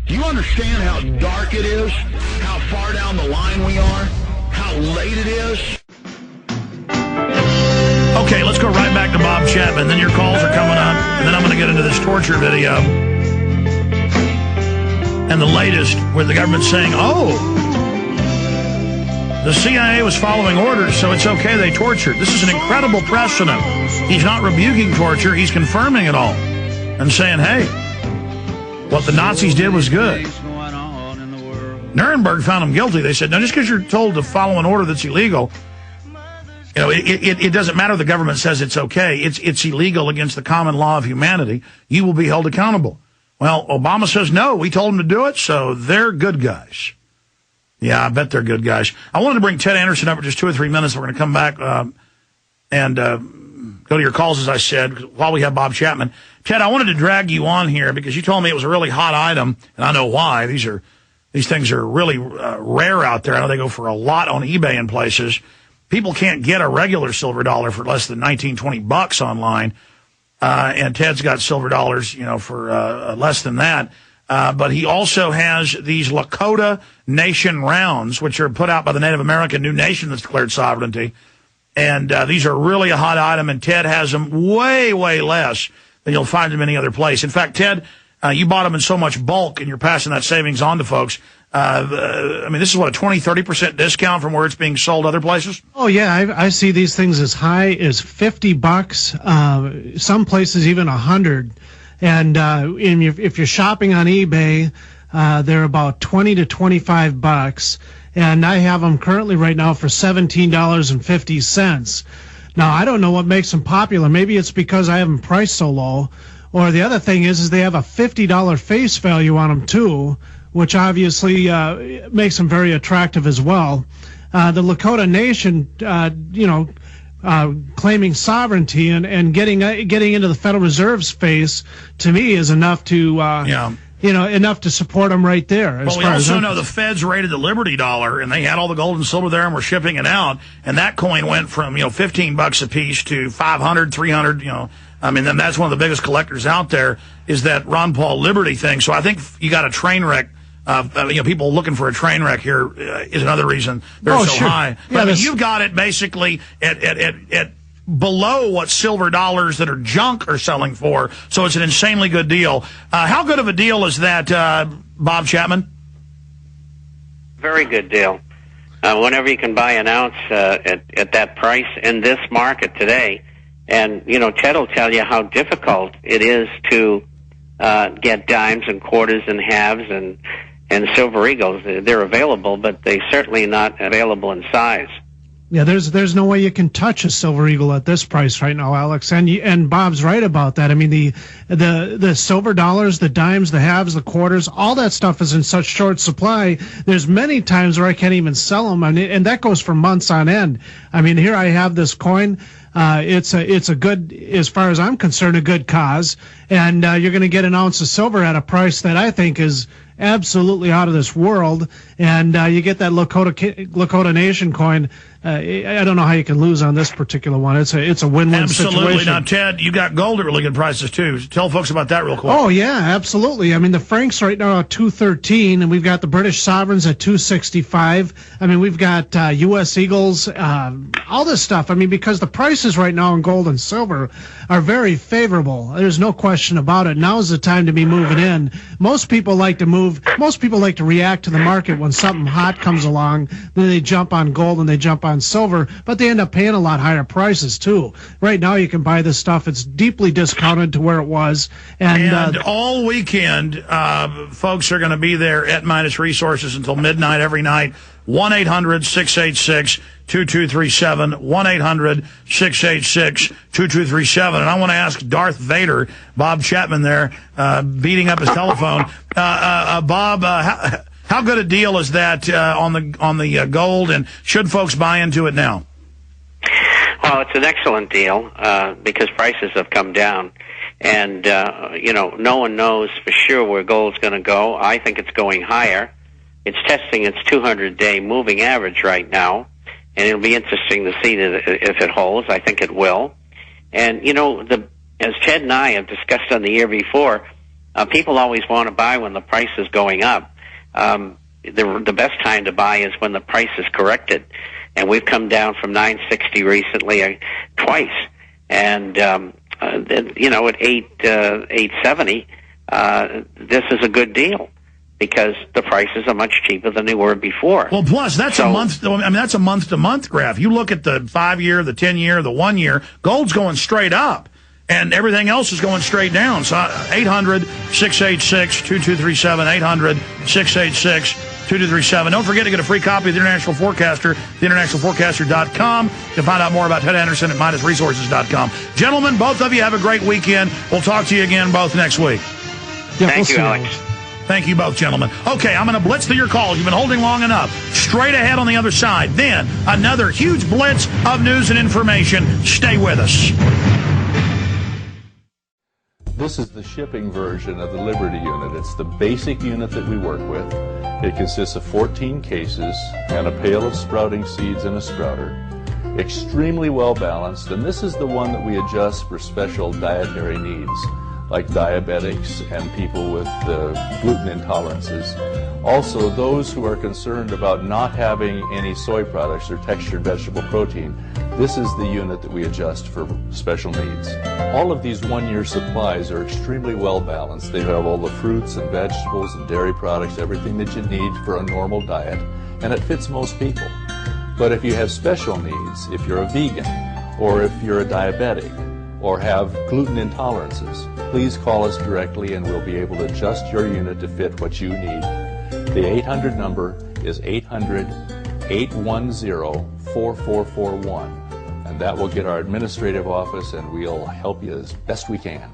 Do you understand how dark it is? How far down the line we are? How late it is? Okay, let's go right back to Bob Chapman. Then your calls are coming up, and then I'm going to get into this torture video. And the latest, where the government's saying, the CIA was following orders, so it's okay they tortured. This is an incredible precedent. He's not rebuking torture, he's confirming it all. And saying, hey, what the Nazis did was good. Nuremberg found him guilty. They said, no, just because you're told to follow an order that's illegal, it doesn't matter if the government says it's okay. It's illegal against the common law of humanity. You will be held accountable. Well, Obama says, no, we told them to do it, so they're good guys. Yeah, I bet they're good guys. I wanted to bring Ted Anderson up for just 2 or 3 minutes. We're going to come back and go to your calls, as I said, while we have Bob Chapman. Ted, I wanted to drag you on here because you told me it was a really hot item, and I know why. These things are really rare out there. I know they go for a lot on eBay and places. People can't get a regular silver dollar for less than $19-20 online, and Ted's got silver dollars, for less than that. But he also has these Lakota Nation rounds, which are put out by the Native American new nation that's declared sovereignty. And these are really a hot item, and Ted has them way, way less than you'll find them any other place. In fact, Ted, you bought them in so much bulk, and you're passing that savings on to folks. This is what, a 20-30% discount from where it's being sold other places? Oh, yeah. I see these things as high as $50, some places even $100. And if you're shopping on eBay, they're about $20 to $25. And I have them currently right now for $17.50. Now, I don't know what makes them popular. Maybe it's because I have them priced so low. Or the other thing is they have a $50 face value on them, too, which obviously makes them very attractive as well. The Lakota Nation, claiming sovereignty and getting into the Federal Reserve's face, to me, is enough to enough to support them right there. Well, we also know the Feds raided the Liberty Dollar, and they had all the gold and silver there and were shipping it out, and that coin went from $15 a piece to $500, $300. Then that's one of the biggest collectors out there is that Ron Paul Liberty thing. So I think you got a train wreck. People looking for a train wreck here is another reason they're so high. But you've got it basically at below what silver dollars that are junk are selling for, so it's an insanely good deal. How good of a deal is that, Bob Chapman? Very good deal. Whenever you can buy an ounce at that price in this market today, and Ted will tell you how difficult it is to get dimes and quarters and halves and silver eagles. They're available, but they're certainly not available in size. Yeah, there's no way you can touch a silver eagle at this price right now, Alex. And Bob's right about that. I mean, the silver dollars, the dimes, the halves, the quarters, all that stuff is in such short supply. There's many times where I can't even sell them, and that goes for months on end. I mean, here I have this coin. It's a good, as far as I'm concerned, a good cause, and you're going to get an ounce of silver at a price that I think is absolutely out of this world, and you get that Lakota Nation coin. I don't know how you can lose on this particular one. It's a win-win situation. Absolutely. Now, Ted, you got gold at really good prices too. Tell folks about that real quick. Oh yeah, absolutely. I mean, the francs right now are $2.13, and we've got the British sovereigns at $2.65. I mean, we've got U.S. Eagles, all this stuff. I mean, because the prices right now in gold and silver are very favorable. There's no question about it. Now's the time to be moving in. Most people like to move. Most people like to react to the market when something hot comes along. Then they jump on gold and they jump on silver, but they end up paying a lot higher prices too. Right now, you can buy this stuff. It's deeply discounted to where it was. And all weekend, folks are going to be there at Minus Resources until midnight every night. 1-800-686-2237, 1-800-686-2237. And I want to ask Darth Vader, Bob Chapman there, beating up his telephone. Bob, how good a deal is that on the gold, and should folks buy into it now? Well, it's an excellent deal because prices have come down. And, no one knows for sure where gold's going to go. I think it's going higher. It's testing its 200-day moving average right now, and it'll be interesting to see if it holds. I think it will. And, as Ted and I have discussed on the year before, People always want to buy when the price is going up. The best time to buy is when the price is corrected, and we've come down from 960 recently twice, and you know, at 870, this is a good deal because the prices are much cheaper than they were before. Well, plus that's a month. I mean, that's a month-to-month graph. You look at the 5-year, the 10-year, the 1 year. Gold's going straight up, and everything else is going straight down. So 800-686-2237. 800-686-2237. Don't forget to get a free copy of The International Forecaster, theinternationalforecaster.com. You can find out more about Ted Anderson at MidasResources.com. Gentlemen, both of you have a great weekend. We'll talk to you again both next week. Yeah, Thank you, Alex. Thank you both, gentlemen. Okay, I'm going to blitz through your calls. You've been holding long enough. Straight ahead on the other side. Then another huge blitz of news and information. Stay with us. This is the shipping version of the Liberty unit. It's the basic unit that we work with. It consists of 14 cases and a pail of sprouting seeds and a sprouter. Extremely well balanced, and this is the one that we adjust for special dietary needs, like diabetics and people with gluten intolerances. Also, those who are concerned about not having any soy products or textured vegetable protein, this is the unit that we adjust for special needs. All of these 1-year supplies are extremely well balanced. They have all the fruits and vegetables and dairy products, everything that you need for a normal diet, and it fits most people. But if you have special needs, if you're a vegan, or if you're a diabetic, or have gluten intolerances, please call us directly and we'll be able to adjust your unit to fit what you need. The 800 number is 800-810-4441, and that will get our administrative office and we'll help you as best we can.